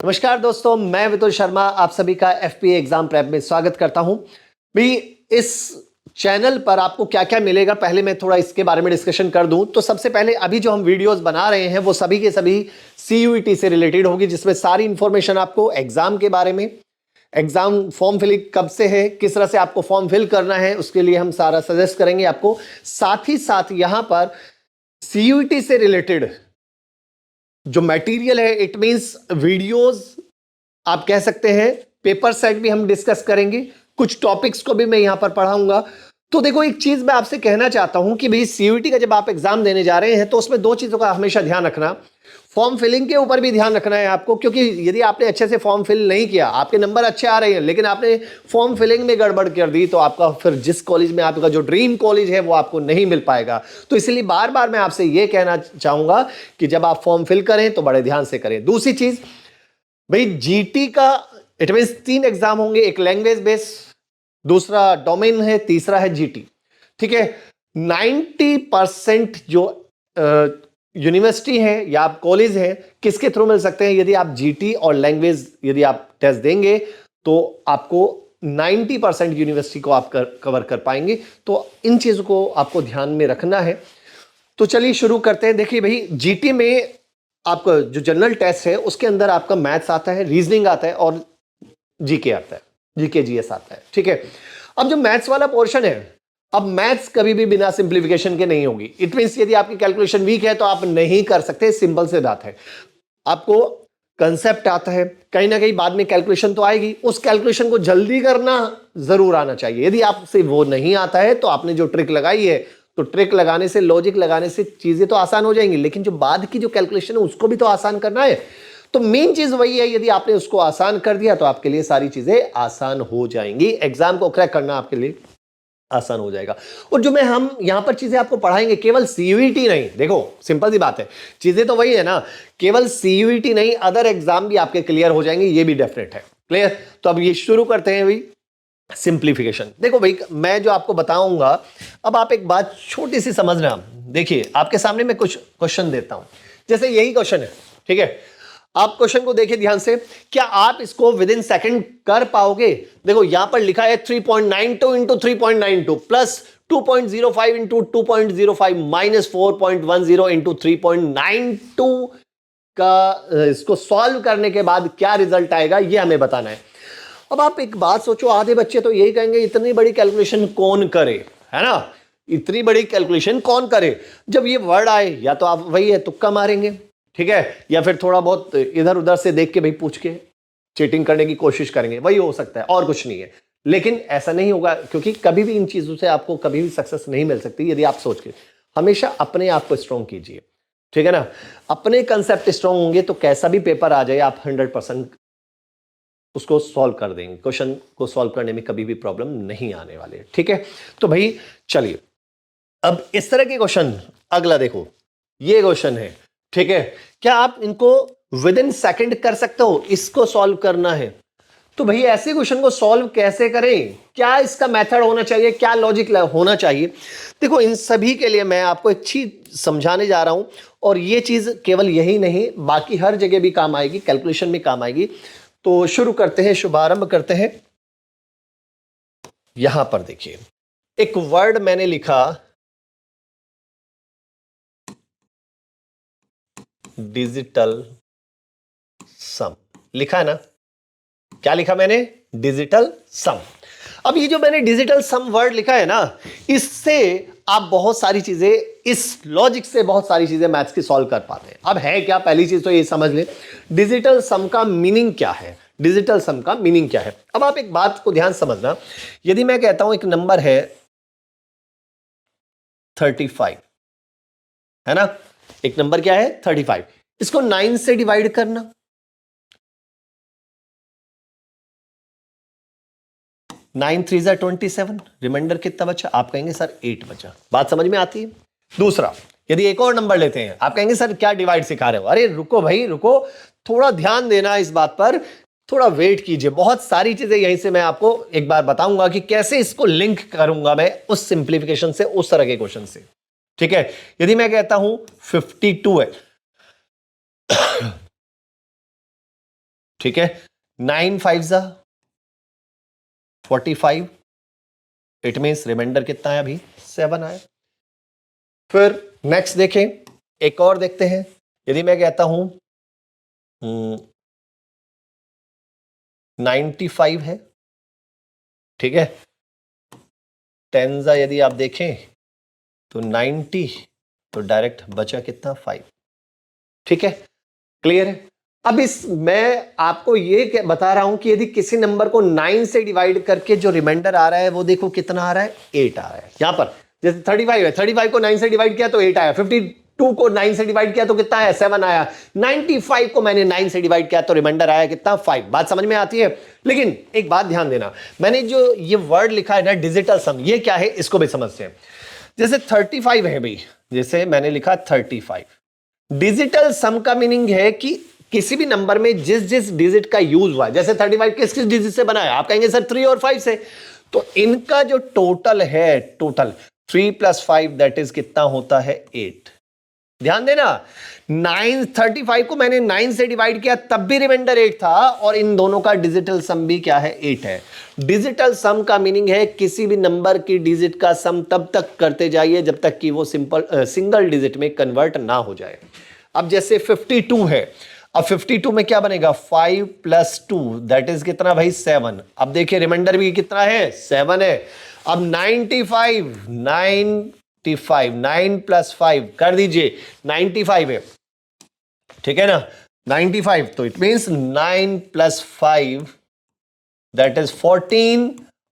नमस्कार दोस्तों, मैं वितुल शर्मा आप सभी का एफपीए एग्जाम प्रेप में स्वागत करता हूं। भी इस चैनल पर आपको क्या क्या मिलेगा, पहले मैं थोड़ा इसके बारे में डिस्कशन कर दूं। तो सबसे पहले अभी जो हम वीडियोस बना रहे हैं वो सभी के सभी सीयूईटी से रिलेटेड होगी, जिसमें सारी इंफॉर्मेशन आपको एग्जाम के बारे में, एग्जाम फॉर्म फिलिंग कब से है, किस तरह से आपको फॉर्म फिल करना है, उसके लिए हम सारा सजेस्ट करेंगे आपको। साथ ही साथ यहां पर सीयूईटी से रिलेटेड जो मटेरियल है, इट मींस वीडियोस, आप कह सकते हैं पेपर सेट भी हम डिस्कस करेंगे, कुछ टॉपिक्स को भी मैं यहां पर पढ़ाऊंगा। तो देखो, एक चीज मैं आपसे कहना चाहता हूं कि भाई सीयूईटी का जब आप एग्जाम देने जा रहे हैं तो उसमें दो चीजों का हमेशा ध्यान रखना। फॉर्म फिलिंग के ऊपर भी ध्यान रखना है आपको, क्योंकि यदि आपने अच्छे से फॉर्म फिल नहीं किया, आपके नंबर अच्छे आ रहे हैं लेकिन आपने फॉर्म फिलिंग में गड़बड़ कर दी, तो आपका फिर जिस कॉलेज में आपका जो ड्रीम कॉलेज है वो आपको नहीं मिल पाएगा। तो इसलिए बार बार मैं आपसे यह कहना चाहूंगा कि जब आप फॉर्म फिल करें तो बड़े ध्यान से करें। दूसरी चीज, भाई जीटी का इट मीन 3 एग्जाम होंगे, एक लैंग्वेज बेस, दूसरा डोमेन है, तीसरा है जीटी। ठीक है, 90% जो यूनिवर्सिटी है या आप कॉलेज है, किसके थ्रू मिल सकते हैं? यदि आप जीटी और लैंग्वेज यदि आप टेस्ट देंगे तो आपको 90% यूनिवर्सिटी को आप कवर कर पाएंगे। तो इन चीजों को आपको ध्यान में रखना है। तो चलिए शुरू करते हैं। देखिए भाई, जीटी में आपका जो जनरल टेस्ट है उसके अंदर आपका मैथ्स आता है, रीजनिंग आता है और जीके आता है, जीके जीएस आता है। ठीक है, अब जो मैथ्स वाला पोर्शन है, अब मैथ्स कभी भी बिना सिंप्लीफिकेशन के नहीं होगी। इट मींस यदि आपकी कैलकुलेशन वीक है तो आप नहीं कर सकते, सिंपल से बात है। आपको कंसेप्ट आता है, कहीं ना कहीं बाद में कैलकुलेशन तो आएगी, उस कैलकुलेशन को जल्दी करना जरूर आना चाहिए। यदि आपसे वो नहीं आता है तो आपने जो ट्रिक लगाई है, तो ट्रिक लगाने से, लॉजिक लगाने से चीजें तो आसान हो जाएंगी, लेकिन जो बाद की जो कैलकुलेशन है उसको भी तो आसान करना है। तो मेन चीज वही है, यदि आपने उसको आसान कर दिया तो आपके लिए सारी चीजें आसान हो जाएंगी, एग्जाम को क्रैक करना आपके लिए आसान हो जाएगा। और जो हम यहां पर चीजें आपको पढ़ाएंगे, केवल सीयूईटी नहीं, देखो सिंपल सी बात है, चीजें तो वही है ना, केवल सीयूईटी नहीं, अदर एग्जाम भी आपके क्लियर हो जाएंगे, ये भी डेफिनेट है। क्लियर? तो अब ये शुरू करते हैं भाई सिंप्लीफिकेशन। देखो भाई, मैं जो आपको बताऊंगा, अब आप एक बात छोटी सी समझना। देखिए, आपके सामने मैं कुछ क्वेश्चन देता हूं, जैसे यही क्वेश्चन है। ठीक है, आप क्वेश्चन को देखिए ध्यान से, क्या आप इसको विद इन सेकेंड कर पाओगे? देखो यहां पर लिखा है 3.92 into 3.92 plus 2.05 into 2.05 minus 4.10 into 3.92 का इसको सॉल्व करने के बाद क्या रिजल्ट आएगा ये हमें बताना है। अब आप एक बात सोचो, आधे बच्चे तो यही कहेंगे इतनी बड़ी कैलकुलेशन कौन करे, है ना, इतनी बड़ी कैलकुलेशन कौन करे? जब ये वर्ड आए, या तो आप वही है तुक्का मारेंगे, ठीक है, या फिर थोड़ा बहुत इधर उधर से देख के भाई पूछ के चीटिंग करने की कोशिश करेंगे, वही हो सकता है और कुछ नहीं है। लेकिन ऐसा नहीं होगा, क्योंकि कभी भी इन चीजों से आपको कभी भी सक्सेस नहीं मिल सकती यदि आप सोच के। हमेशा अपने आप को स्ट्रॉन्ग कीजिए, ठीक है ना, अपने कंसेप्ट स्ट्रॉन्ग होंगे तो कैसा भी पेपर आ जाए आप 100% उसको सॉल्व कर देंगे। क्वेश्चन को सॉल्व करने में कभी भी प्रॉब्लम नहीं आने वाले। ठीक है, तो भाई चलिए, अब इस तरह के क्वेश्चन, अगला देखो, ये क्वेश्चन है। ठीक है, क्या आप इनको विद इन सेकेंड कर सकते हो? इसको सॉल्व करना है तो भाई ऐसे क्वेश्चन को सॉल्व कैसे करें, क्या इसका मेथड होना चाहिए, क्या लॉजिक होना चाहिए? देखो, इन सभी के लिए मैं आपको एक चीज समझाने जा रहा हूं, और ये चीज केवल यही नहीं, बाकी हर जगह भी काम आएगी, कैलकुलेशन में काम आएगी। तो शुरू करते हैं, शुभारंभ करते हैं। यहां पर देखिए, एक वर्ड मैंने लिखा, डिजिटल सम। लिखा है ना, क्या लिखा मैंने? डिजिटल सम। अब ये जो मैंने डिजिटल सम वर्ड लिखा है ना, इससे आप बहुत सारी चीजें, इस लॉजिक से बहुत सारी चीजें मैथ्स की सॉल्व कर पाते हैं। अब है क्या, पहली चीज तो ये समझ ले, डिजिटल सम का मीनिंग क्या है। डिजिटल सम का मीनिंग क्या है? अब आप एक बात को ध्यान समझना, यदि मैं कहता हूं एक नंबर है 35, है ना, एक नंबर क्या है 35, इसको 9 से डिवाइड करना। 9 3 जा 27, रिमाइंडर कितना बचा? आप कहेंगे सर 8 बचा। बात समझ में आती है? दूसरा, यदि एक और नंबर लेते हैं, आप कहेंगे सर क्या डिवाइड सिखा रहे हो? अरे रुको भाई रुको, थोड़ा ध्यान देना इस बात पर, थोड़ा वेट कीजिए, बहुत सारी चीजें यहीं से मैं आपको एक बार बताऊंगा कि कैसे इसको लिंक करूंगा मैं उस सिंप्लीफिकेशन से, उस तरह के क्वेश्चन से। ठीक है, यदि मैं कहता हूं 52 है ठीक है, 9 5 45, इट मीन्स रिमाइंडर कितना है अभी 7 आया। फिर नेक्स्ट देखें, एक और देखते हैं। यदि मैं कहता हूं 95 है, ठीक है, 10 यदि आप देखें तो 90, तो डायरेक्ट बचा कितना 5, ठीक है, क्लियर है। अब इस मैं आपको ये बता रहा हूं कि यदि किसी नंबर को 9 से डिवाइड करके जो रिमाइंडर आ रहा है वो देखो कितना आ रहा है 8 आ रहा है। यहां पर जैसे 35 है, 35 को 9 से डिवाइड किया तो 8 आया, 52 को 9 से डिवाइड किया तो कितना आया 7 आया, 95 को मैंने 9 से डिवाइड किया तो रिमाइंडर आया कितना 5। बात समझ में आती है। लेकिन एक बात ध्यान देना, मैंने जो ये वर्ड लिखा है ना डिजिटल सम, ये क्या है इसको भी समझते हैं। जैसे 35 है भाई, जैसे मैंने लिखा 35, डिजिटल सम का मीनिंग है कि किसी भी नंबर में जिस जिस डिजिट का यूज हुआ है, जैसे 35 किस किस डिजिट से बना है, आप कहेंगे सर 3 और 5 से, तो इनका जो टोटल है, टोटल 3 + 5 दैट इज कितना होता है 8। ध्यान देना, 35 को मैंने 9 से डिवाइड किया तब भी रिमाइंडर 8 था, और इन दोनों का डिजिटल सम भी क्या है 8 है। डिजिटल सम का मीनिंग है किसी भी नंबर की डिजिट का सम तब तक करते जाइए जब तक कि वो सिंगल डिजिट में कन्वर्ट ना हो जाए। अब जैसे 52 है, अब 52 में क्या बनेगा 5 + 2 दैट इज कितना भाई 7। अब देखिए रिमाइंडर भी कितना है 7 है। अब 95 9 + 5 कर दीजिए 95 है, ठीक है ना, 95, तो इट मींस 9 + 5 दैट इज 14,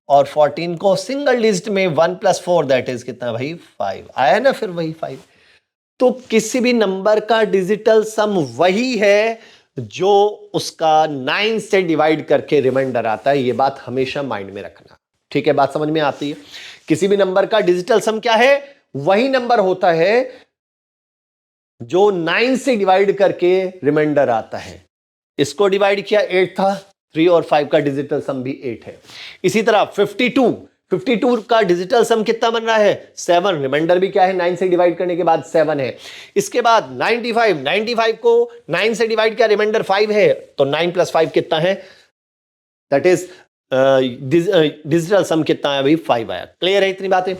और 14 को सिंगल डिजिट में 1 + 4 दैट इज कितना भाई 5 आया ना, फिर वही 5। तो किसी भी नंबर का डिजिटल सम वही है जो उसका 9 से डिवाइड करके रिमाइंडर आता है। ये बात हमेशा माइंड में रखना, ठीक है, बात समझ में आती है। किसी भी नंबर का डिजिटल सम क्या है, वही नंबर होता है जो 9 से डिवाइड करके रिमाइंडर आता है। इसको डिवाइड किया 8 था, 3 और 5 का डिजिटल सम भी 8 है। इसी तरह 52 का डिजिटल सम कितना बन रहा है 7, रिमाइंडर भी क्या है 9 से डिवाइड करने के बाद 7 है। इसके बाद 95 को 9 से डिवाइड किया, रिमाइंडर 5 है, तो 9 + 5 कितना है, दैट इज डिजिटल सम कितना है भाई 5 आया। क्लियर है इतनी बातें।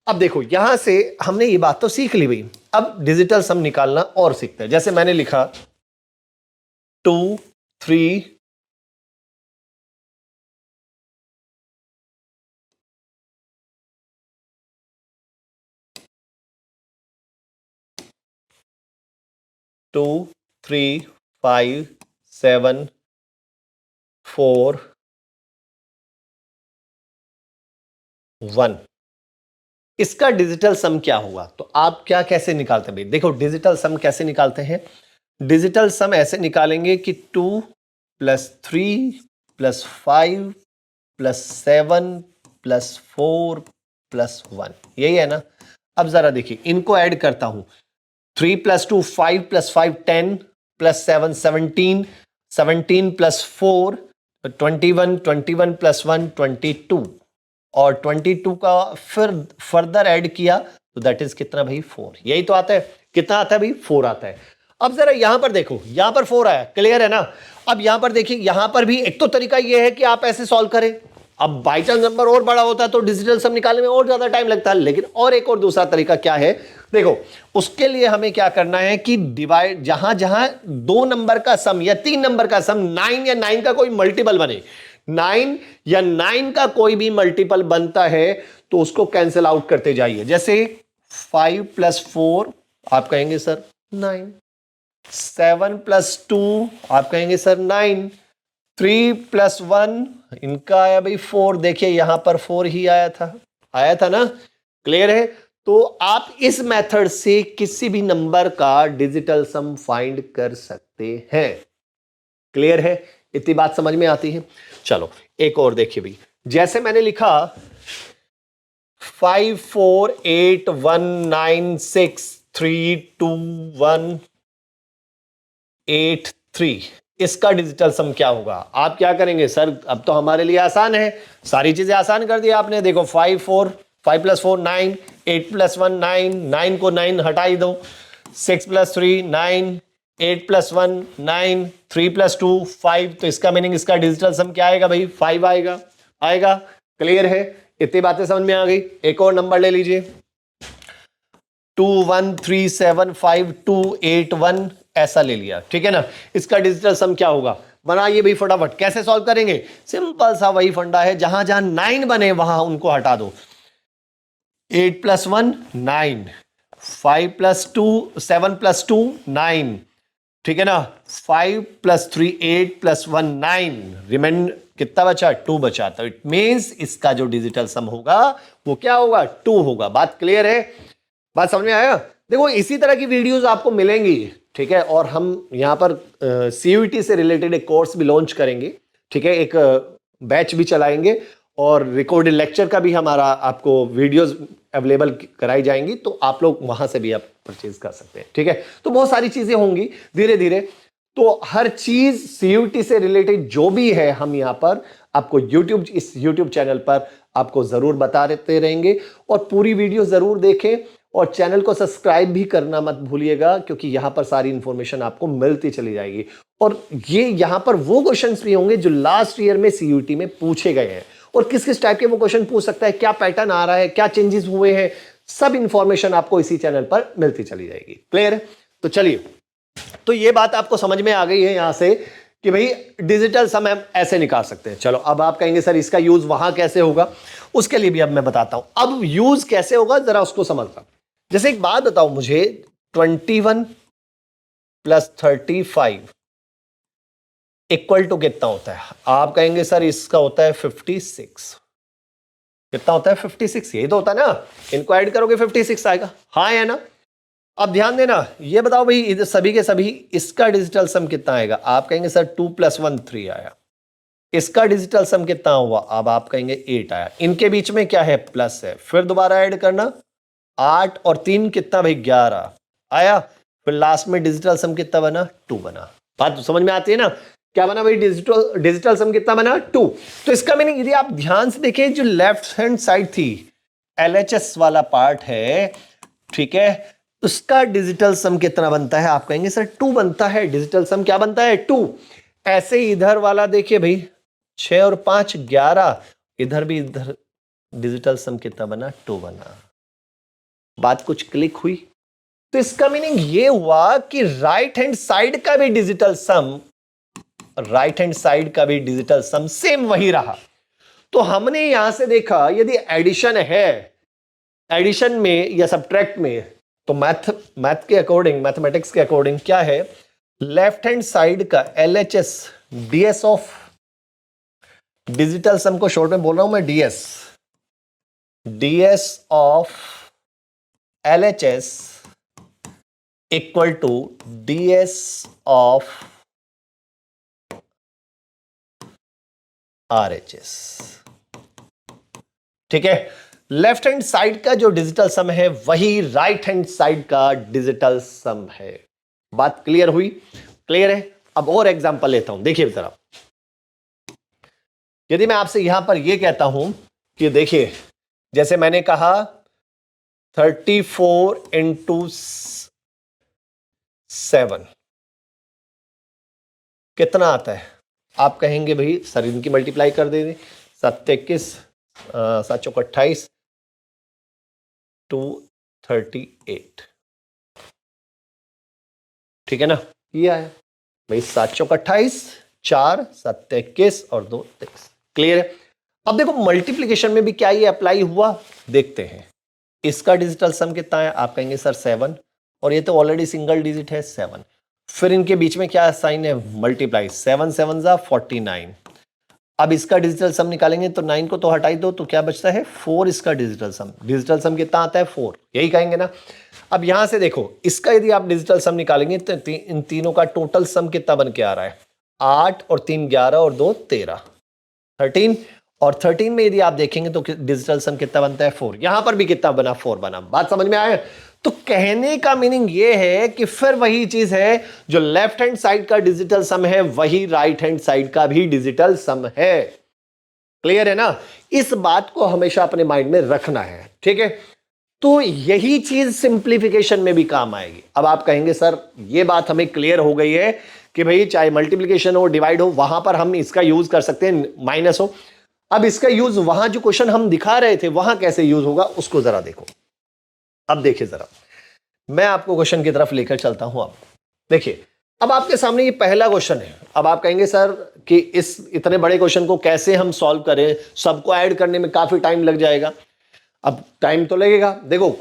अब देखो यहां से हमने ये बात तो सीख ली भाई, अब डिजिटल सम निकालना और सीखते हैं। जैसे मैंने लिखा 2 3 2 3 5 7 4 1, इसका डिजिटल सम क्या हुआ, तो आप क्या कैसे निकालते हैं भाई, देखो डिजिटल सम कैसे निकालते हैं। डिजिटल सम ऐसे निकालेंगे कि 2 + 3 + 5 + 7 + 4 + 1, यही है ना। अब जरा देखिए इनको ऐड करता हूं, 3 + 2 5 + 5 10 + 7 17 17 + 4 21 21 + 1 22, और 22 का फिर फर्दर ऐड किया तो दैट इज कितना भाई 4। यही तो आता है, कितना आता है भाई 4 आता है। अब जरा यहां पर देखो, यहां पर 4 आया, क्लियर है ना। अब यहां पर देखिए, यहां पर भी एक तो तरीका यह है कि आप ऐसे सॉल्व करें। अब बाई चांस नंबर और बड़ा होता है तो डिजिटल सम निकालने में और ज्यादा टाइम लगता है, लेकिन और एक और दूसरा तरीका क्या है, देखो उसके लिए हमें क्या करना है कि डिवाइड, जहां जहां 2 नंबर का सम या 3 नंबर का सम 9 या 9 का कोई मल्टीपल बने, 9 या 9 का कोई भी मल्टीपल बनता है तो उसको कैंसिल आउट करते जाइए। जैसे 5 + 4 आप कहेंगे सर 9, 7 + 2 आप कहेंगे सर 9, 3 + 1 इनका आया भाई 4, देखिए यहां पर 4 ही आया था ना, क्लियर है। तो आप इस मेथड से किसी भी नंबर का डिजिटल सम फाइंड कर सकते हैं, क्लियर है, इतनी बात समझ में आती है। चलो एक और देखिए भाई, जैसे मैंने लिखा 5 4 8 1 9 6 3 2 1 8 3, इसका डिजिटल सम क्या होगा। आप क्या करेंगे सर, अब तो हमारे लिए आसान है, सारी चीजें आसान कर दी आपने। देखो 5 + 4 9, 8 + 1 9, 9 को 9 हटा ही दो, 6 + 3 9, 8 + 1 9, 3 + 2 5, तो इसका मीनिंग इसका डिजिटल सम क्या आएगा भाई? 5 आएगा। आएगा? क्लियर है? इतनी बातें समझ में आ गई। एक और नंबर ले लीजिए, 2 1 3 7 5 2 8 1, ऐसा ले लिया, ठीक है ना। इसका डिजिटल सम क्या होगा? बनाइए भाई फटाफट। कैसे सॉल्व करेंगे? सिंपल सा वही फंडा है, जहां जहां 9 बने वहां उनको हटा दो। 8 + 1 9, 5 + 2 7 + 2 9, ठीक है ना। 5 + 3 8 + 1 9, रिमेंड कितना बचा? 2 बचा। तो इट मींस इसका जो डिजिटल सम होगा वो क्या होगा? 2 होगा। बात क्लियर है? बात समझ में आया? देखो इसी तरह की वीडियोस आपको मिलेंगी, ठीक है। और हम यहां पर CUET से रिलेटेड एक कोर्स भी लॉन्च करेंगे, ठीक है। एक बैच भी चलाएंगे और रिकॉर्डेड लेक्चर का भी हमारा आपको वीडियोस अवेलेबल कराई जाएंगी, तो आप लोग वहां से भी आप परचेज कर सकते हैं, ठीक है। तो बहुत सारी चीजें होंगी धीरे धीरे। तो हर चीज CUET से रिलेटेड जो भी है हम यहां पर आपको इस YouTube चैनल पर आपको जरूर बताते रहेंगे। और पूरी वीडियो जरूर देखें और चैनल को सब्सक्राइब भी करना मत भूलिएगा, क्योंकि यहां पर सारी इंफॉर्मेशन आपको मिलती चली जाएगी। और ये यहां पर वो क्वेश्चंस भी होंगे जो लास्ट ईयर में CUET में पूछे गए हैं, और किस किस टाइप के वो क्वेश्चन पूछ सकता है, क्या पैटर्न आ रहा है, क्या चेंजेस हुए हैं, सब इंफॉर्मेशन आपको इसी चैनल पर मिलती चली जाएगी। क्लियर है? तो चलिए, तो ये बात आपको समझ में आ गई है यहां से कि भाई डिजिटल सम हम ऐसे निकाल सकते हैं। चलो अब आप कहेंगे सर इसका यूज वहां कैसे होगा? उसके लिए भी अब मैं बताता हूं। अब यूज कैसे होगा जरा उसको समझता। जैसे एक बात बताओ मुझे, 21 + 35 इक्वल टू कितना होता है? आप कहेंगे सर इसका होता है 56। कितना होता है? 56। यही तो होता है ना, इनको ऐड करोगे 56 आएगा। हाँ है ना? अब ध्यान देना, ये बताओ भाई इधर सभी के सभी इसका डिजिटल सम कितना आएगा? आप कहेंगे सर 2 + 1 3 आया। इसका डिजिटल सम कितना हुआ? अब आप कहेंगे 8 आया। इनके बीच में क्या है? प्लस है। फिर दोबारा ऐड करना, 8 और 3 कितना भाई? 11 आया। फिर लास्ट में डिजिटल सम कितना बना? 2 बना। बात समझ में आती है ना? क्या बना भाई? डिजिटल सम कितना बना? 2। तो इसका मीनिंग यदि आप ध्यान से देखें, जो लेफ्ट हैंड साइड थी, LHS वाला पार्ट है, ठीक है, उसका डिजिटल सम कितना बनता है? आप कहेंगे सर 2 बनता है। डिजिटल सम क्या बनता है? 2। ऐसे इधर वाला देखिए भाई, 6 और 5 11, इधर भी इधर डिजिटल सम कितना बना? 2 बना। बात कुछ क्लिक हुई? तो इसका मीनिंग ये हुआ कि राइट हैंड साइड का भी डिजिटल सम सेम वही रहा। तो हमने यहां से देखा, यदि एडिशन है, एडिशन में या सब्ट्रैक्ट में, तो मैथ के अकॉर्डिंग, मैथमेटिक्स के अकॉर्डिंग क्या है? लेफ्ट हैंड साइड का LHS DS of digital sum को शॉर्ट में बोल रहा हूं मैं, DS of LHS equal to DS of RHS, ठीक है। लेफ्ट हैंड साइड का जो डिजिटल सम है वही राइट हैंड साइड का डिजिटल सम है। बात क्लियर हुई? क्लियर है? अब और एग्जांपल लेता हूं, देखिए जरा। यदि मैं आपसे यहां पर यह कहता हूं कि देखिए, जैसे मैंने कहा 34 × 7 कितना आता है? आप कहेंगे भाई सर इनकी मल्टीप्लाई कर दे, 7 21 7 चौक 28 238, ठीक है ना। ये आया भाई 7 चौक 28, 4 7 21 और 2 23। क्लियर है? अब देखो मल्टीप्लीकेशन में भी क्या ये अप्लाई हुआ? देखते हैं। इसका डिजिटल सम कितना है? आप कहेंगे सर 7, और ये तो ऑलरेडी सिंगल डिजिट है 7। फिर इनके बीच में क्या साइन है? मल्टीप्लाई, 7 7 जा 49। अब इसका डिजिटल सम निकालेंगे तो 9 को तो हटा ही दो, तो क्या बचता है? 4 इसका डिजिटल सम कितना आता है? 4, यही कहेंगे ना। अब यहां से देखो, इसका यदि आप डिजिटल सम निकालेंगे तो इन तीनों का टोटल सम कितना बन के आ रहा है? 8 और 3 11 और 2 13, 13। और 13 में यदि आप देखेंगे तो डिजिटल सम कितना बनता है? 4। यहां पर भी कितना बना? 4 बना। बात समझ में आया? तो कहने का मीनिंग यह है कि फिर वही चीज है, जो लेफ्ट हैंड साइड का डिजिटल सम है वही राइट हैंड साइड का भी डिजिटल सम है। क्लियर है ना? इस बात को हमेशा अपने माइंड में रखना है, ठीक है। तो यही चीज सिंप्लीफिकेशन में भी काम आएगी। अब आप कहेंगे सर ये बात हमें क्लियर हो गई है कि भाई चाहे मल्टीप्लिकेशन हो डिवाइड हो वहां पर हम इसका यूज कर सकते हैं, माइनस हो। अब इसका यूज वहां जो क्वेश्चन हम दिखा रहे थे वहां कैसे यूज होगा उसको जरा देखो। अब देखिए जरा, मैं आपको क्वेश्चन की तरफ लेकर चलता हूं। अब देखिए, अब आपके सामने ये पहला क्वेश्चन है। अब आप कहेंगे सर कि इस इतने बड़े क्वेश्चन को कैसे हम सॉल्व करें, सबको ऐड करने में काफी टाइम लग जाएगा। अब टाइम तो लगेगा। देखो,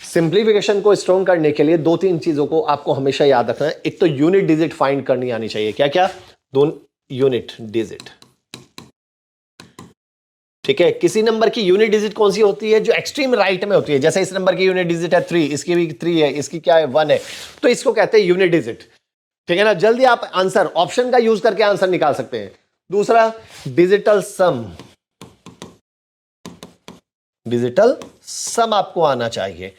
सिंप्लीफिकेशन को स्ट्रॉन्ग करने के लिए दो तीन चीजों को आपको हमेशा याद रखना है। एक तो यूनिट डिजिट फाइंड करनी आनी चाहिए। क्या क्या? दोनों यूनिट डिजिट। ठीक है, किसी नंबर की यूनिट डिजिट कौन सी होती है? जो एक्सट्रीम राइट में होती है। जैसे इस नंबर की यूनिट डिजिट है 3, इसकी भी 3 है, इसकी क्या है 1 है, तो इसको कहते हैं यूनिट डिजिट। ठीक है ना? जल्दी आप आंसर ऑप्शन का यूज करके आंसर निकाल सकते हैं। दूसरा, डिजिटल सम। डिजिटल सम आपको आना चाहिए।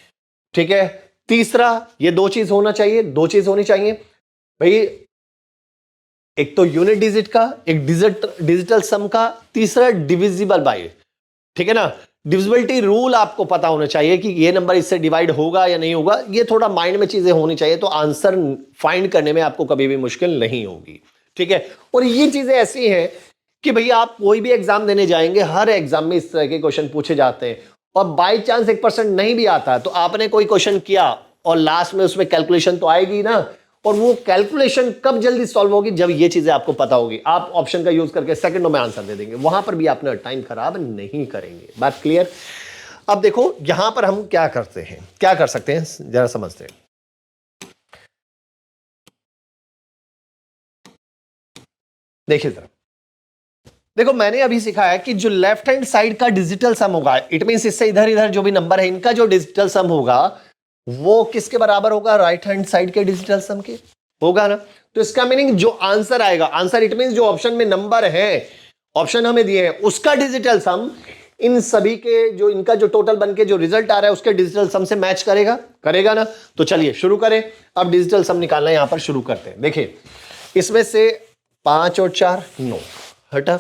ठीक है। तीसरा, ये दो चीज होना चाहिए, दो चीज होनी चाहिए भाई, एक तो यूनिट डिजिट का, एक डिजिटल सम का, तीसरा डिविजिबल बाय। ठीक है ना? डिविजिबिलिटी रूल आपको पता होना चाहिए कि ये नंबर इससे डिवाइड होगा या नहीं होगा। ये थोड़ा माइंड में चीजें होनी चाहिए, तो आंसर फाइंड करने में आपको कभी भी मुश्किल नहीं होगी। ठीक है। और ये चीजें ऐसी हैं कि भैया आप कोई भी एग्जाम देने जाएंगे, हर एग्जाम में इस तरह के क्वेश्चन पूछे जाते हैं। और बाई चांस 1% नहीं भी आता तो आपने कोई क्वेश्चन किया और लास्ट में उसमें कैलकुलेशन तो आएगी ना, और वो कैलकुलेशन कब जल्दी सॉल्व होगी? जब ये चीजें आपको पता होगी। आप ऑप्शन का यूज करके सेकंडों में आंसर दे देंगे, वहां पर भी अपना टाइम खराब नहीं करेंगे। बात क्लियर? अब देखो यहां पर हम क्या करते हैं, क्या कर सकते हैं, जरा समझते हैं। देखिए जरा, देखो मैंने अभी सिखाया कि जो लेफ्ट हैंड साइड का डिजिटल सम होगा, इट मींस इससे इधर इधर जो भी नंबर है इनका जो डिजिटल सम होगा वो किसके बराबर होगा? राइट हैंड साइड के डिजिटल सम के होगा ना। तो इसका मीनिंग जो आंसर आएगा, आंसर इट मींस जो ऑप्शन में नंबर है, ऑप्शन हमें दिए हैं, उसका डिजिटल सम इन सभी के जो इनका जो टोटल बन के जो रिजल्ट आ रहा है उसके डिजिटल सम से मैच करेगा, करेगा ना। तो चलिए शुरू करें। अब डिजिटल सम निकालना यहां पर शुरू करते हैं। देखिए इसमें से 5 और 4 9 हटा।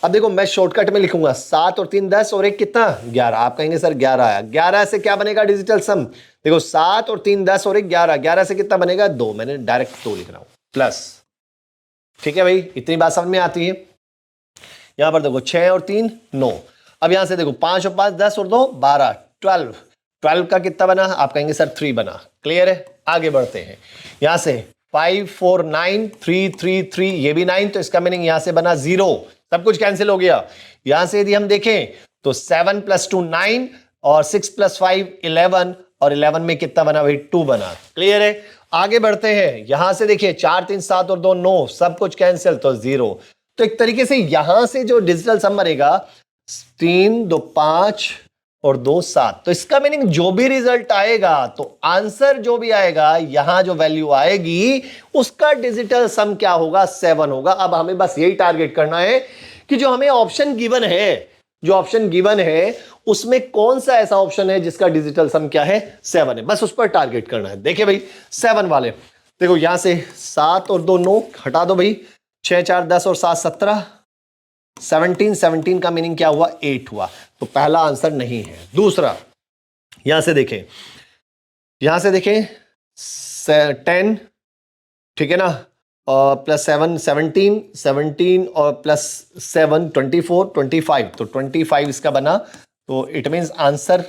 अब देखो मैं शॉर्टकट में लिखूंगा 7 और 3 10 और 1 कितना? 11। आप कहेंगे सर 11 आया, 11 से क्या बनेगा डिजिटल सम? देखो 7 और 3 10 और 1 11, 11 से कितना बनेगा? 2। मैंने डायरेक्ट 2 लिख रहा हूं प्लस। ठीक है भाई, इतनी बात समझ में आती है। यहां पर देखो 6 और 3 9। अब यहां से देखो 5 और 5 10 और 2 12 12। 12 का कितना बना? आप कहेंगे सर 3 बना। क्लियर है? आगे बढ़ते हैं। यहां से 5 4 9 3 3 3, ये भी 9, तो इसका मीनिंग यहां से बना 0। सब कुछ कैंसिल हो गया। यहां से यदि हम देखें तो 7 + 2 9 और 6 + 5 11, और 11 में कितना बना भाई? 2 बना। क्लियर है? आगे बढ़ते हैं। यहां से देखिए 4 3 7 और 2 9, सब कुछ कैंसिल, तो 0। तो एक तरीके से यहां से जो डिजिटल सम बनेगा 3 2 5 और 2 7, तो इसका मीनिंग जो भी रिजल्ट आएगा, तो आंसर जो भी आएगा, यहां जो वैल्यू आएगी उसका डिजिटल सम क्या होगा? 7 होगा। अब हमें बस यही टारगेट करना है कि जो हमें ऑप्शन गिवन है, जो ऑप्शन गिवन है उसमें कौन सा ऐसा ऑप्शन है जिसका डिजिटल सम क्या है? 7 है। बस उस पर टारगेट करना है। देखिए भाई 7 वाले, देखो यहां से 7 और 2 9 हटा दो भाई, 6 4 10 और 7 17, 17 17 का मीनिंग क्या हुआ? 8 हुआ। तो पहला आंसर नहीं है। दूसरा, यहां से देखें, यहां से देखें 10, ठीक है ना, और प्लस 7 17 17 और प्लस 7 24 25, तो 25 इसका बना। तो इट मींस आंसर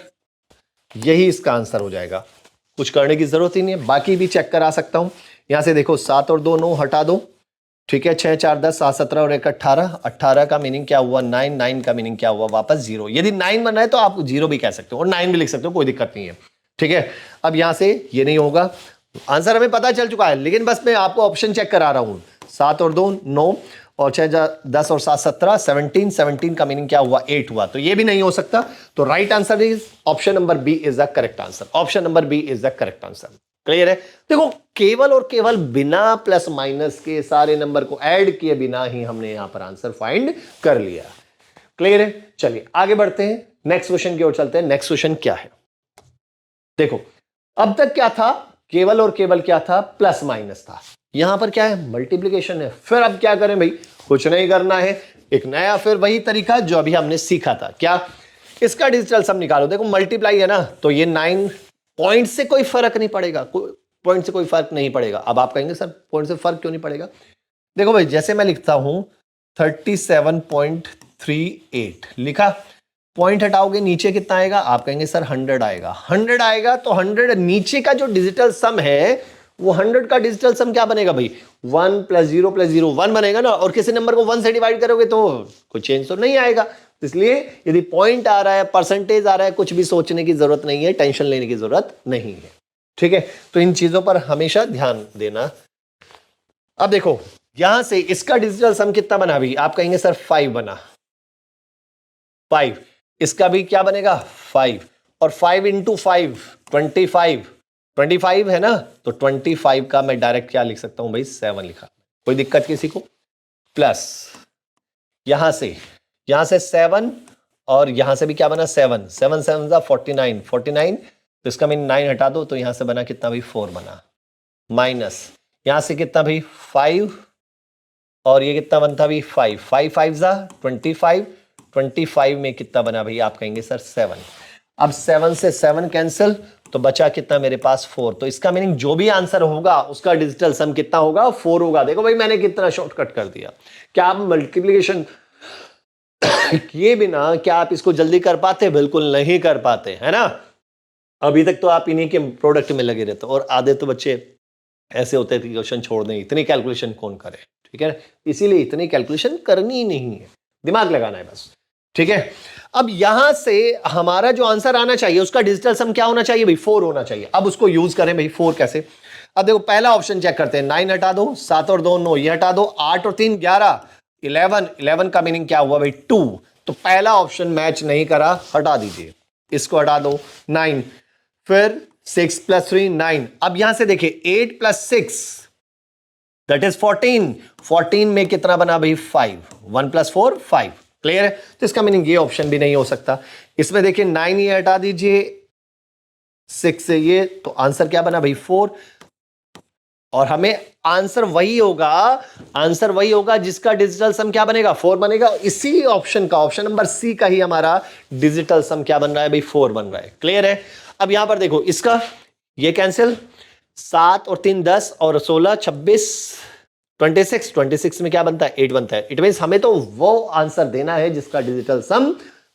यही इसका आंसर हो जाएगा। कुछ करने की जरूरत ही नहीं है, बाकी भी चेक करा सकता हूं। यहां से देखो 7 और 2 9 हटा दो, ठीक है, 6 4 10 7 17 और 1 18, 18 का मीनिंग क्या हुआ? 9, 9 का मीनिंग क्या हुआ? वापस 0। यदि 9 बन रहा है तो आप 0 भी कह सकते हो और 9 भी लिख सकते हो, कोई दिक्कत नहीं है। ठीक है, अब यहां से ये नहीं होगा, आंसर हमें पता चल चुका है, लेकिन बस मैं आपको ऑप्शन चेक करा रहा हूं। 7 और 2 9 और 6 10 और 7 17, 17 17 का मीनिंग क्या हुआ? 8 हुआ। तो ये भी नहीं हो सकता। तो right answer is option number B is the correct answer. Option number B is the correct answer. Clear है? देखो केवल और केवल बिना प्लस माइनस के सारे नंबर को ऐड किए बिना ही हमने यहां पर आंसर फाइंड कर लिया। क्लियर है? चलिए आगे बढ़ते हैं, नेक्स्ट क्वेश्चन की ओर चलते हैं। नेक्स्ट क्वेश्चन क्या है? देखो अब तक क्या था? केवल और केवल क्या था? प्लस माइनस था। यहां पर क्या है? मल्टीप्लिकेशन है। फिर अब क्या करें भाई? कुछ नहीं करना है, एक नया फिर वही तरीका जो अभी हमने सीखा था। क्या? इसका डिजिटल सम निकालो। देखो मल्टीप्लाई है ना, तो ये 9 पॉइंट से कोई फर्क नहीं पड़ेगा, पॉइंट से कोई फर्क नहीं पड़ेगा। अब आप कहेंगे सर पॉइंट से फर्क क्यों नहीं पड़ेगा? देखो भाई, जैसे मैं लिखता हूं 37.38 लिखा, पॉइंट हटाओगे नीचे कितना आएगा? आप कहेंगे सर 100 आएगा। 100 आएगा तो 100 नीचे का जो डिजिटल सम है वो 100 का डिजिटल सम क्या बनेगा भाई? 1 + 0 + 0 1 बनेगा ना। और किसी नंबर को 1 से डिवाइड करोगे तो कोई चेंज तो नहीं आएगा। इसलिए यदि पॉइंट आ रहा है, परसेंटेज आ रहा है, कुछ भी सोचने की जरूरत नहीं है, टेंशन लेने की जरूरत नहीं है। ठीक है, तो इन चीजों पर हमेशा ध्यान देना। अब देखो यहां से इसका डिजिटल सम कितना बना भाई? आप कहेंगे सर 5 बना, 5। इसका भी क्या बनेगा? 5। और 5 × 5 25 है ना, तो 25 का मैं डायरेक्ट क्या लिख सकता हूं भाई? 7 लिखा। कोई दिक्कत किसी को? प्लस यहां से 7 और यहां से भी क्या बना? 7 7 7 49 तो इसका मीन 9 हटा दो तो यहां से बना कितना भाई? 4 बना। माइनस यहां से कितना भाई? 5 और ये कितना बनता भाई? 5 5 5 25 में कितना बना भाई? आप कहेंगे सर 7। अब 7 से 7 कैंसिल तो बचा कितना मेरे पास? 4। तो इसका मीनिंग जो भी आंसर होगा उसका डिजिटल सम कितना होगा? 4 होगा। देखो भाई मैंने कितना शॉर्टकट कर दिया। क्या आप मल्टीप्लिकेशन किए बिना क्या आप इसको जल्दी कर पाते? बिल्कुल नहीं कर पाते, है ना। अभी तक तो आप इन्हीं के प्रोडक्ट में लगे रहते, और आधे तो बच्चे ऐसे होते हैं कि क्वेश्चन छोड़ दें, इतनी कैलकुलेशन कौन करे। ठीक है, इसीलिए इतनी कैलकुलेशन करनी ही नहीं है, दिमाग लगाना है बस। ठीक है, अब यहां से हमारा जो आंसर आना चाहिए उसका डिजिटल सम क्या होना चाहिए भाई? 4 होना चाहिए। अब उसको यूज करें भाई। 4 कैसे? अब देखो पहला ऑप्शन चेक करते हैं। 9 हटा दो, 7 और 2 9, ये हटा दो, 8 और 3 11 11 का मीनिंग क्या हुआ भाई? 2। तो पहला ऑप्शन मैच नहीं करा, हटा दीजिए, इसको हटा दो। 9 फिर 6 + 3 9। अब यहां से देखिए 8 + 6 दैट इज 14। 14 में कितना बना भाई? 5। 1 + 4 5। क्लियर है? तो इसका मीनिंग ये ऑप्शन भी नहीं हो सकता। इसमें देखिए 9 ये हटा दीजिए, 6 से ये, तो आंसर क्या बना भाई? 4। और हमें आंसर वही होगा जिसका डिजिटल सम क्या बनेगा? 4 बनेगा। इसी ऑप्शन का, ऑप्शन नंबर सी का ही हमारा डिजिटल सम क्या बन रहा है भाई? 4 बन रहा है। क्लियर है? अब यहां पर देखो इसका ये कैंसिल, 7 और 3 10 और 16 26 26 में क्या बनता है? 8 बनता है। इट मींस हमें तो वो आंसर देना है जिसका डिजिटल सम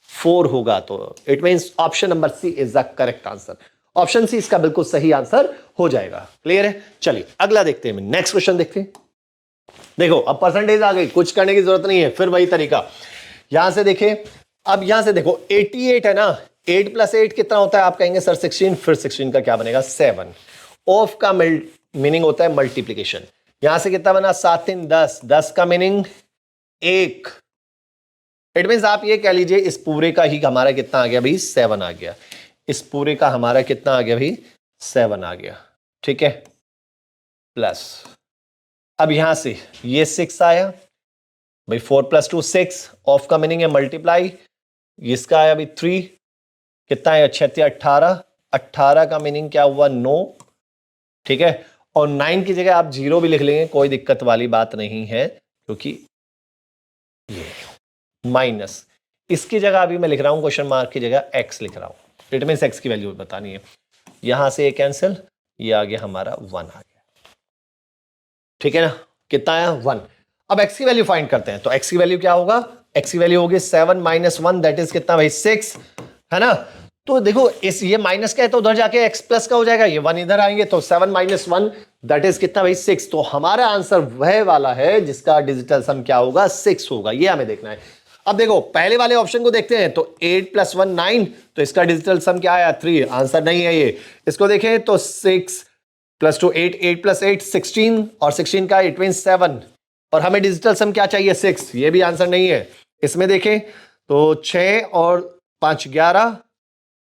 4 होगा। तो it means option number C is the correct answer. Option C इसका बिल्कुल सही आंसर हो जाएगा। क्लियर है? चलिए अगला देखते हैं, नेक्स्ट क्वेश्चन देखते हैं। देखो अब परसेंटेज आ गई, कुछ करने की जरूरत नहीं है, फिर वही तरीका। यहां से देखिए, अब यहां से देखो 88 है ना, 8 + 8 कितना होता है? आप कहेंगे सर 16। फिर 16 का क्या बनेगा? 7। ऑफ का मीनिंग होता है मल्टीप्लीकेशन। यहां से कितना बना? 7 3 10, 10 का मीनिंग 1। इट मींस आप ये कह लीजिए इस पूरे का ही हमारा कितना आ गया भाई? 7 आ गया। इस पूरे का हमारा कितना आ गया भाई? 7 आ गया। ठीक है, प्लस अब यहां से ये 6 आया भाई, 4 + 2 6। ऑफ का मीनिंग है मल्टीप्लाई। इसका आया भाई 3, कितना है? 6 18। 18 का मीनिंग क्या हुआ? 9। ठीक है, और 9 की जगह आप 0 भी लिख लेंगे, कोई दिक्कत वाली बात नहीं है, क्योंकि ये माइनस इसकी जगह अभी मैं लिख रहा हूं क्वेश्चन मार्क की जगह x लिख रहा हूं। इट मींस x की वैल्यू बतानी है। यहां से ये कैंसिल, ये आ गया हमारा 1 आ गया। ठीक है ना, कितना आया? 1। अब x की वैल्यू फाइंड करते हैं। तो x की वैल्यू क्या होगा? x की वैल्यू होगी 7 - 1 दैट इज कितना भाई? 6, है ना। तो देखो इस ये माइनस का है तो उधर जाके x प्लस का हो जाएगा, ये 1 इधर आएंगे तो 7 - 1 दैट इज कितना भाई? 6। तो हमारा आंसर वह वाला है जिसका डिजिटल सम क्या होगा? 6 होगा। ये हमें देखना है। अब देखो पहले वाले ऑप्शन को देखते हैं। तो 8 + 1 9, तो इसका डिजिटल सम क्या आया? 3। आंसर नहीं है ये। इसको देखें तो 6 + 2 8, 8 + 8 16, और 16 का इट मींस 7, और हमें डिजिटल सम क्या चाहिए? 6। ये भी आंसर नहीं है। इसमें देखें तो 6 और 5 11,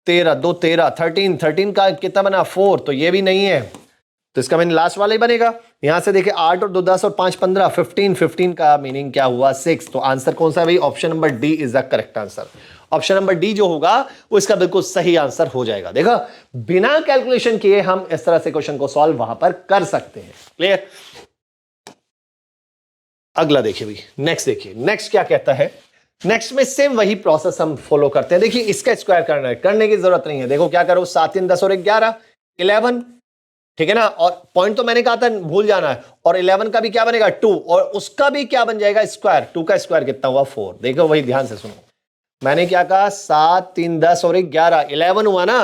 13 2 13 13, 13 का कितना बना? 4, तो ये भी नहीं है। तो इसका मीनिंग लास्ट वाला ही बनेगा। यहां से देखिए 8 और 2 10 और 5 15 15, 15 का मीनिंग क्या हुआ? 6। तो आंसर कौन सा है भाई? Option number D is the correct answer. Option number D जो होगा वो इसका बिल्कुल सही आंसर हो जाएगा। देखा, बिना कैलकुलेशन किए हम इस तरह से क्वेश्चन को सॉल्व वहां पर कर सकते हैं। क्लियर? अगला देखिए भाई, नेक्स्ट देखिए, नेक्स्ट क्या कहता है? नेक्स्ट में सेम वही प्रोसेस हम फॉलो करते हैं। देखिए इसका स्क्वायर करना है, करने की जरूरत नहीं है। देखो क्या करो, 7 3 10 और 1 11 11, ठीक है ना। और पॉइंट तो मैंने कहा था भूल जाना है। और 11 का भी क्या बनेगा 2, और उसका भी क्या बन जाएगा स्क्वायर। 2 का स्क्वायर कितना हुआ 4। देखो वही ध्यान से सुनो, मैंने क्या कहा 7 3 10 और 1 11 11 हुआ ना।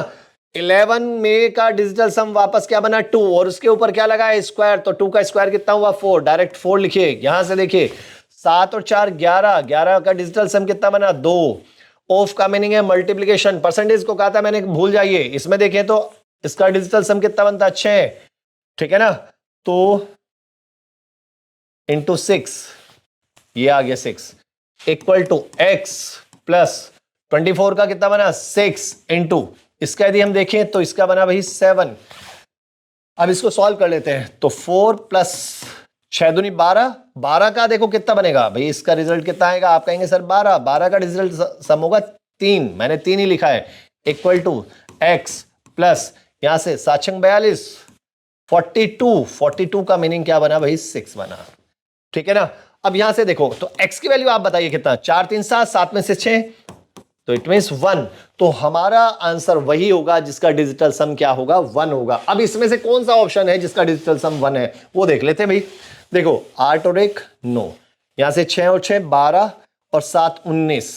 11 में का डिजिटल सम वापस क्या बना 2, और उसके ऊपर क्या लगा है स्क्वायर। तो 2 का स्क्वायर कितना हुआ 4, डायरेक्ट 4 लिखिए। यहां से देखिए 7 और 4 11, 11 का डिजिटल सम कितना बना 2। ऑफ का मीनिंग है मल्टीप्लीकेशन। परसेंटेज को कहा था मैंने भूल जाइए। इसमें देखें तो इसका डिजिटल सम कितना बनता है 6, ठीक है ना। तो इंटू 6, ये आ गया 6 इक्वल टू x प्लस 24 का कितना बना 6 इंटू इसका यदि हम देखें तो इसका बना भाई 7। अब इसको सॉल्व कर लेते हैं। तो 4 प्लस 6 दूनी 12, 12 का देखो कितना बनेगा भाई, इसका रिजल्ट कितना आएगा। आप कहेंगे सर 12, 12 का रिजल्ट सम होगा 3, मैंने 3 ही लिखा है, इक्वल टू x प्लस यहां से 7 6 42 42, 42 का मीनिंग क्या बना भाई 6 बना, ठीक है ना। अब यहां से देखो तो x की वैल्यू आप बताइए कितना, 4 3 7, 7 में से 6, तो इट मींस 1। तो हमारा आंसर वही होगा जिसका डिजिटल सम क्या होगा 1 होगा। अब इसमें से कौन सा ऑप्शन है जिसका डिजिटल सम 1 है वो देख लेते हैं भाई। देखो 8 और 1 9, यहां से 6 और 6 12 और 7 19,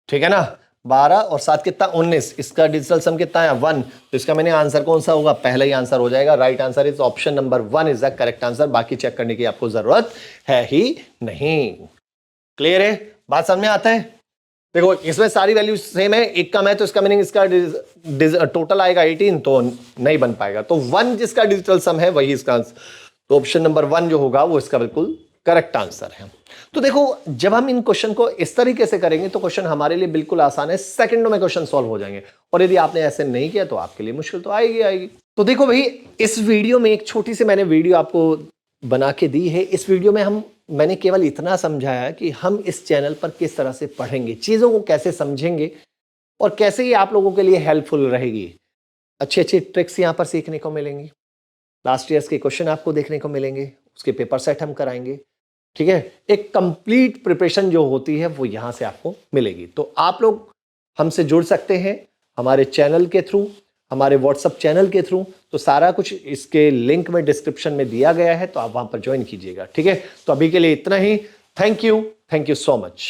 ठीक है ना। 12 और 7 कितना 19, इसका डिजिटल सम कितना है 1। तो इसका मैंने आंसर कौन सा होगा, पहला ही आंसर हो जाएगा। Right answer is option number 1 is the correct answer. बाकी चेक करने की आपको जरूरत है ही नहीं। क्लियर है, बात समझ में आता है। देखो इसमें सारी वैल्यू सेम है, एक कम है तो इसका मीनिंग इसका टोटल आएगा 18, तो नहीं बन पाएगा। तो 1 जिसका डिजिटल सम है वही इसका आंसर। तो ऑप्शन नंबर 1 जो होगा वो इसका बिल्कुल करेक्ट आंसर है। तो देखो जब हम इन क्वेश्चन को इस तरीके से करेंगे तो क्वेश्चन हमारे लिए बिल्कुल आसान है, सेकंडों में क्वेश्चन सॉल्व हो जाएंगे। और यदि आपने ऐसे नहीं किया तो आपके लिए मुश्किल तो आएगी आएगी। तो देखो भाई इस वीडियो में एक छोटी सी मैंने वीडियो आपको बना के दी है। इस वीडियो में मैंने केवल इतना समझाया कि हम इस चैनल पर किस तरह से पढ़ेंगे, चीज़ों को कैसे समझेंगे और कैसे ये आप लोगों के लिए हेल्पफुल रहेगी। अच्छी अच्छी ट्रिक्स यहाँ पर सीखने को मिलेंगी, लास्ट ईयर्स के क्वेश्चन आपको देखने को मिलेंगे, उसके पेपर सेट हम कराएंगे, ठीक है। एक कंप्लीट प्रिपरेशन जो होती है वो यहाँ से आपको मिलेगी। तो आप लोग हमसे जुड़ सकते हैं हमारे चैनल के थ्रू, हमारे व्हाट्सएप चैनल के थ्रू। तो सारा कुछ इसके लिंक में डिस्क्रिप्शन में दिया गया है, तो आप वहां पर ज्वाइन कीजिएगा, ठीक है। तो अभी के लिए इतना ही। Thank you so much.